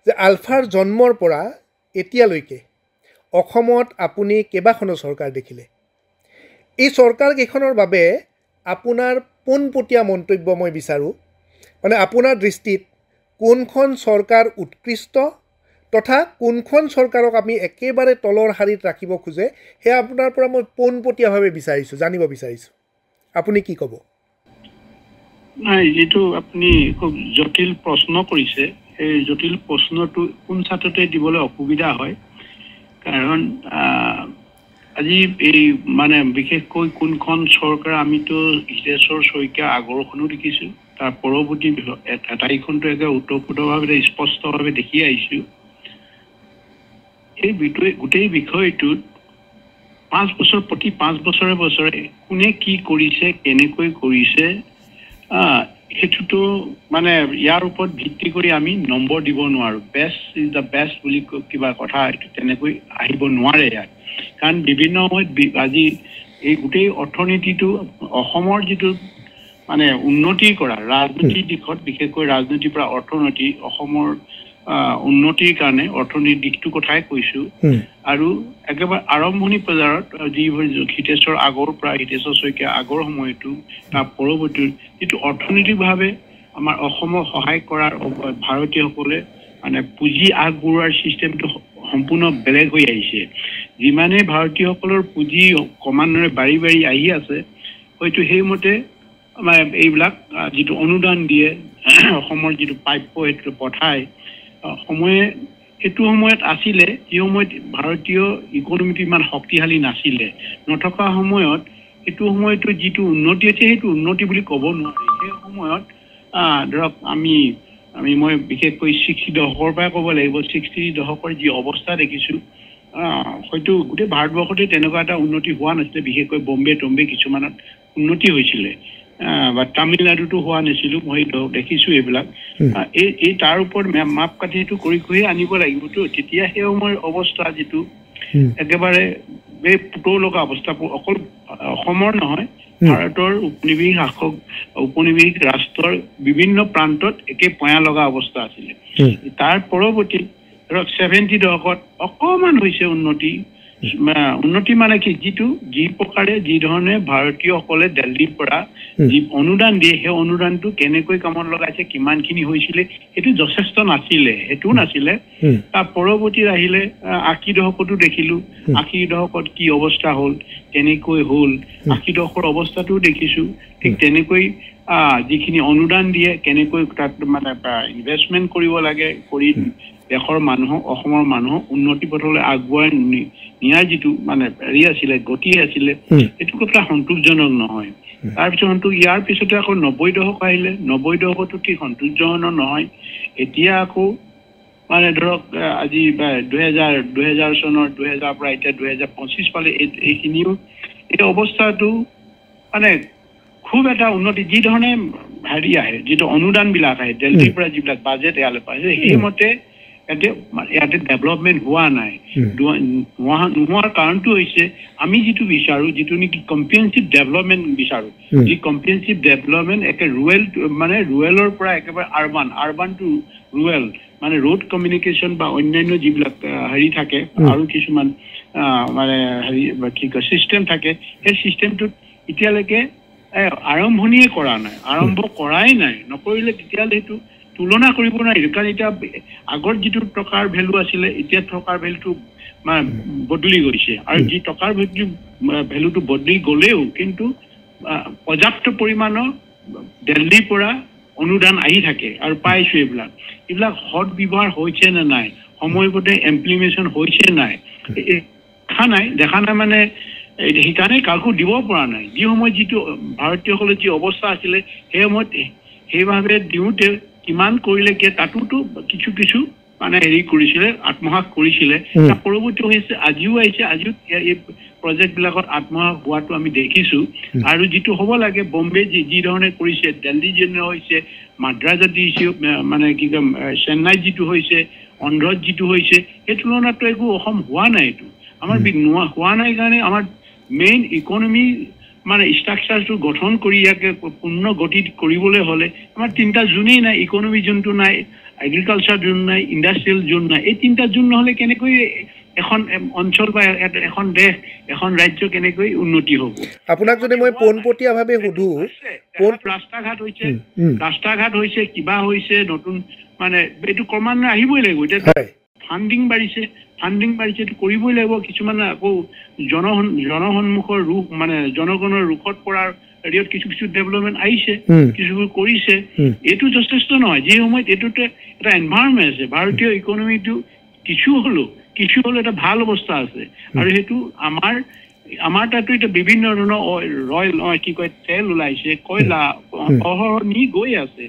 যে আলফাৰ জন্মৰ পৰা এতিয়ালৈকে অসমত আপুনি কেইবাখনো চৰকাৰ দেখিলে এই চৰকাৰকেইখনৰ বাবে আপোনাৰ পোনপটীয়া মন্তব্য মই বিচাৰোঁ মানে আপোনাৰ দৃষ্টিত কোনখন চৰকাৰ উৎকৃষ্ট তথা কোনখন চৰকাৰক আমি একেবাৰে তলৰ শাৰীত ৰাখিব খোজে সেয়া আপোনাৰ পৰা মই পোনপটীয়াভাৱে বিচাৰিছোঁ জানিব বিচাৰিছোঁ আপুনি কি ক'ব নাই যেটো আপুনি খুব জটিল প্ৰশ্ন কৰিছে এই জটিল প্ৰশ্নটো কোন ছাত্ৰতে দিবলৈ অসুবিধা হয় কাৰণ আজি এই মানে বিশেষকৈ কোনখন চৰকাৰ আমিতো হিতেশ্বৰ শইকীয়া আগৰখনো দেখিছোঁ তাৰ পৰৱৰ্তী এটাইখনটো একে ওতঃপ্ৰোতভাৱে স্পষ্টভাৱে দেখি আহিছোঁ এই গোটেই বিষয়টোত 5 বছৰ প্ৰতি 5 বছৰে বছৰে কোনে কি কৰিছে কেনেকৈ কৰিছে হেতুটো মানে ইয়াৰ ওপৰত ভিত্তি কৰি আমি নম্বৰ দিব নোৱাৰো বেষ্ট ইজ দ্য বেষ্ট বুলি কিবা কথা তেনেকৈ আহিব নোৱাৰে ইয়াত কাৰণ বিভিন্ন সময়ত আজি এই গোটেই অৰ্থনীতিটো অসমৰ যেটো মানে উন্নতি কৰা ৰাজনীতিৰ দিশত বিশেষকৈ ৰাজনীতিৰ পৰা অৰ্থনীতি অসমৰ উন্নতিৰ কাৰণে অৰ্থনীতিৰ দিশটো কথাই কৈছো আৰু একেবাৰে আৰম্ভণি পৰ্যায়ত যিবোৰ হিতেশ্বৰ আগৰ পৰা হিতেশ্বৰ শইকীয়া আগৰ সময়টো তাৰ পৰৱৰ্তী যেটো অৰ্থনৈতিকভাৱে আমাৰ অসমক সহায় কৰাৰ ভাৰতীয়সকলে মানে পুঁজি আগবঢ়োৱাৰ চিষ্টেমটো সম্পূৰ্ণ বেলেগ হৈ আহিছে যিমানে ভাৰতীয়সকলৰ পুঁজি ক্ৰমান্বয়ে বাঢ়ি আহি আছে হয়তো সেইমতে মানে এইবিলাক যেটো অনুদান দিয়ে অসমৰ যেটো প্ৰাপ্য সেইটো পঠায় সেইটো সময়ত আছিলে এই সময়ত ভাৰতীয় ইকোনমিটো ইমান শক্তিশালী নাছিলে নথকা সময়ত সেইটো সময়টো যেটো উন্নতি আছে সেইটো উন্নতি বুলি ক'ব নোৱাৰি সেই সময়ত ধৰক আমি মই বিশেষকৈ 60 দশকৰ পৰা ক'ব লাগিব 60 দশকৰ যি অৱস্থা দেখিছোঁ হয়তো গোটেই ভাৰতবৰ্ষতে তেনেকুৱা এটা উন্নতি হোৱা নাছিলে বিশেষকৈ বম্বে কিছুমানত উন্নতি হৈছিলে বা তামিলনাডুতো হোৱা নাছিল মই দেখিছোঁ এইবিলাক এই তাৰ ওপৰত মাপ কাঠিটো কৰি আনিব লাগিবতো তেতিয়া সেই সময়ৰ অৱস্থা যেটো একেবাৰে এই পুতৌ লগা অৱস্থা অকল অসমৰ নহয় ভাৰতৰ উপনিবেশিক ৰাষ্ট্ৰৰ বিভিন্ন প্ৰান্তত একে পয়া লগা অৱস্থা আছিল তাৰ পৰৱৰ্তী ধৰক 70 দশকত অকমান হৈছে উন্নতি মানে কি যি প্ৰকাৰে যি ধৰণে ভাৰতীয়সকলে দিল্লীৰ পৰা যি অনুদান দিয়ে সেই অনুদানটো কেনেকৈ কামত লগাইছে কিমানখিনি হৈছিল এটো যথেষ্ট নাছিলে এটো নাছিলে তাৰ পৰৱৰ্তী আহিলে 80 দশকতো দেখিলো 80 দশকত কি অৱস্থা হ'ল কেনেকৈ হ'ল 80 দশকৰ অৱস্থাটো দেখিছো ঠিক তেনেকৈ যিখিনি অনুদান দিয়ে কেনেকৈ তাত মানে ইনভেষ্টমেন্ট কৰিব লাগে কৰি দেশৰ মানুহ অসমৰ মানুহ উন্নতি পথলৈ আগুৱাই নিয়াৰ যেটো মানে আছিলে গতি আছিলে এটো কথা সন্তোষজনক নহয় তাৰ পিছতো ইয়াৰ পিছতে আকৌ 90 দশক আহিলে 90 দশকতো ঠিক সন্তোষজনক নহয় এতিয়া আকৌ মানে ধৰক আজি 2000 চনৰ 2000 পৰা এতিয়া 2025 পালে এইখিনিও এই অৱস্থাটো মানে খুব এটা উন্নতি যি ধৰণে আহে যেটো অনুদান বিলাক আহে দিল্লীৰ পৰা যিবিলাক বাজেট ইয়ালে পায় সেইমতে ইয়াতে ডেভেলপমেন্ট হোৱা নাই নোহোৱাৰ কাৰণটো হৈছে আমি যেটো বিচাৰো যেটো নেকি কম্প্ৰিহেনসিভ ডেভেলপমেন্ট বিচাৰো যি কম্প্ৰিহেনসিভ ডেভেলপমেন্ট একে ৰুৰেলৰ পৰা একেবাৰে আৰবান টু ৰুৰেল মানে ৰোড কমিউনিকেশ্যন বা অন্যান্য যিবিলাক হেৰি থাকে আৰু কিছুমান মানে হেৰি কি কয় সিস্টেম থাকে সেই সিস্টেমটো এতিয়ালৈকে আৰম্ভণিয়ে কৰা নাই আৰম্ভ কৰাই নাই নকৰিলে তেতিয়ালে সেইটো তুলনা কৰিব নোৱাৰি কাৰণ এটা আগৰ যেটো টকাৰ ভ্যালু আছিল এতিয়া টকাৰ ভ্যালুটো বদলি গৈছে আৰু যি টকাৰ ভ্যালুটো বদলি গলেও কিন্তু পৰ্যাপ্ত পৰিমাণৰ দিল্লীৰ পৰা অনুদান আহি থাকে আৰু পাইছো এইবিলাক হট ব্যৱহাৰ হৈছে না নাই সময়মতে ইমপ্লিমেন্টেশন হৈছে নাই দেখা নাই মানে সেইকাৰণে কাকো দিব পৰা নাই যি সময় যেটো ভাৰতীয়সকলৰ যি অৱস্থা আছিল সেই সময়ত সেইভাৱে দিওঁতে কিমান কৰিলে কি তাতোটো কিছু মানে হেৰি কৰিছিলে আত্মহাক কৰিছিলে তাৰ পৰৱৰ্তী হৈছে আজিও এই প্ৰজেক্ট বিলাকত আত্মহাক হোৱাটো আমি দেখিছো আৰু যেটো হ'ব লাগে বম্বে যি ধৰণে কৰিছে দিল্লী যেনে হৈছে মাদ্ৰাজত দিছে মানে কি কম চেন্নাই যেটো হৈছে অন্ধ্ৰত যেটো হৈছে এই তুলনাটো একো অসম হোৱা নাই এটো আমাৰ হোৱা নাই কাৰণে আমাৰ মেইন ইকোনমি মানে স্ট্ৰাকচাৰটো গঠন কৰি ইয়াকে পূৰ্ণ গতি কৰিবলৈ হলে আমাৰ তিনটা জুনেই নাই ইকোনমি জুনটো নাই এগ্ৰিকালচাৰ জোন নাই, ইণ্ডাষ্ট্ৰিয়েল জোন নাই। এই তিনিটা জোন নহ'লে কেনেকৈ এখন অঞ্চল বা এখন দেশ, এখন ৰাজ্য কেনেকৈ উন্নতি হ'ব? আপোনাক যদি মই পোনপটীয়াভাৱে সুধো, ৰাস্তা ঘাট হৈছে, কিবা হৈছে, নতুন মানে এইটো ক্ৰমান্বয়ে আহিবই লাগিব। এতিয়া ফাণ্ডিং বাঢ়িছে, এইটো কৰিবই লাগিব। কিছুমানে আকৌ জনসন্মুখৰ ৰূপ মানে জনগণৰ ৰোষত পৰাৰ হেৰিয়ত কিছু ডেভেলপমেণ্ট আহিছে, কিছুবোৰ কৰিছে। এইটো যথেষ্ট নহয়। যি সময়ত এইটোতে এটা এনভাইৰনমেণ্ট আছে, ভাৰতীয় ইকনমিটো কিছু হ'লেও এটা ভাল অৱস্থা আছে। আৰু সেইটো আমাৰ তাতো এতিয়া বিভিন্ন ধৰণৰ ৰয়েল কি কয় তেল ওলাইছে, কয়লা অহৰনি গৈ আছে,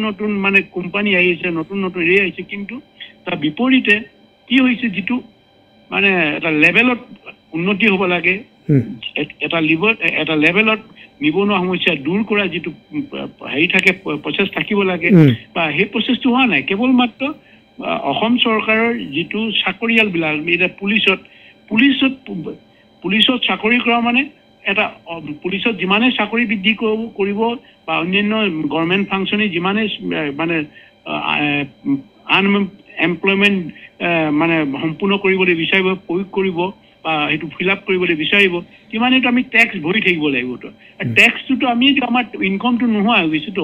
নতুন মানে কোম্পানী আহিছে, নতুন আহিছে। কিন্তু তাৰ বিপৰীতে কি হৈছে, যিটো মানে এটা লেভেলত উন্নতি হ'ব লাগে, এটা লেভেলত নিবনুৱা সমস্যা দূৰ কৰা যিটো হেৰি থাকে, প্ৰচেছ থাকিব লাগে, বা সেই প্ৰচেছটো হোৱা নাই। কেৱল মাত্ৰ অসম চৰকাৰৰ যিটো চাকৰিয়ালবিলাক, এতিয়া পুলিচত চাকৰি কৰা মানে এটা পুলিচত যিমানে চাকৰি বৃদ্ধি কৰিব বা অন্যান্য গভৰ্ণমেণ্ট ফাংচনে যিমানে মানে আনএমপ্লয়মেণ্ট মানে সম্পূৰ্ণ কৰিবলৈ বিচাৰিব, প্ৰয়োগ কৰিব বা সেইটো ফিল আপ কৰিবলৈ বিচাৰিব, কিমানেতো আমি টেক্স ভৰি থাকিব লাগিব। টেক্সটোতো আমি আমাৰ ইনকমটো নোহোৱা হৈ গৈছেতো।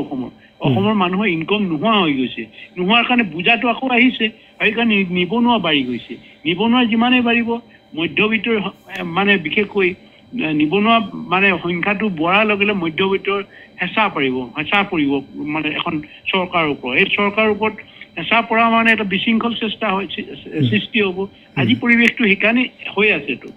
অসমৰ মানুহৰ ইনকম নোহোৱা হৈ গৈছে। নোহোৱাৰ কাৰণে বুজাটো আকৌ আহিছে, সেইকাৰণে নিবনুৱা বাঢ়ি গৈছে। নিবনুৱা যিমানেই বাঢ়িব, মধ্যবিত্তৰ মানে বিশেষকৈ নিবনুৱা মানে সংখ্যাটো বঢ়াৰ লগে লগে মধ্যবিত্তৰ হেঁচা পৰিব মানে এখন চৰকাৰৰ ওপৰত। এই চৰকাৰৰ ওপৰত হেঁচা পৰা মানে এটা বিশৃংখল সৃষ্টি হ'ব। আজি পৰিৱেশটো সেইকাৰণে হৈ আছেতো।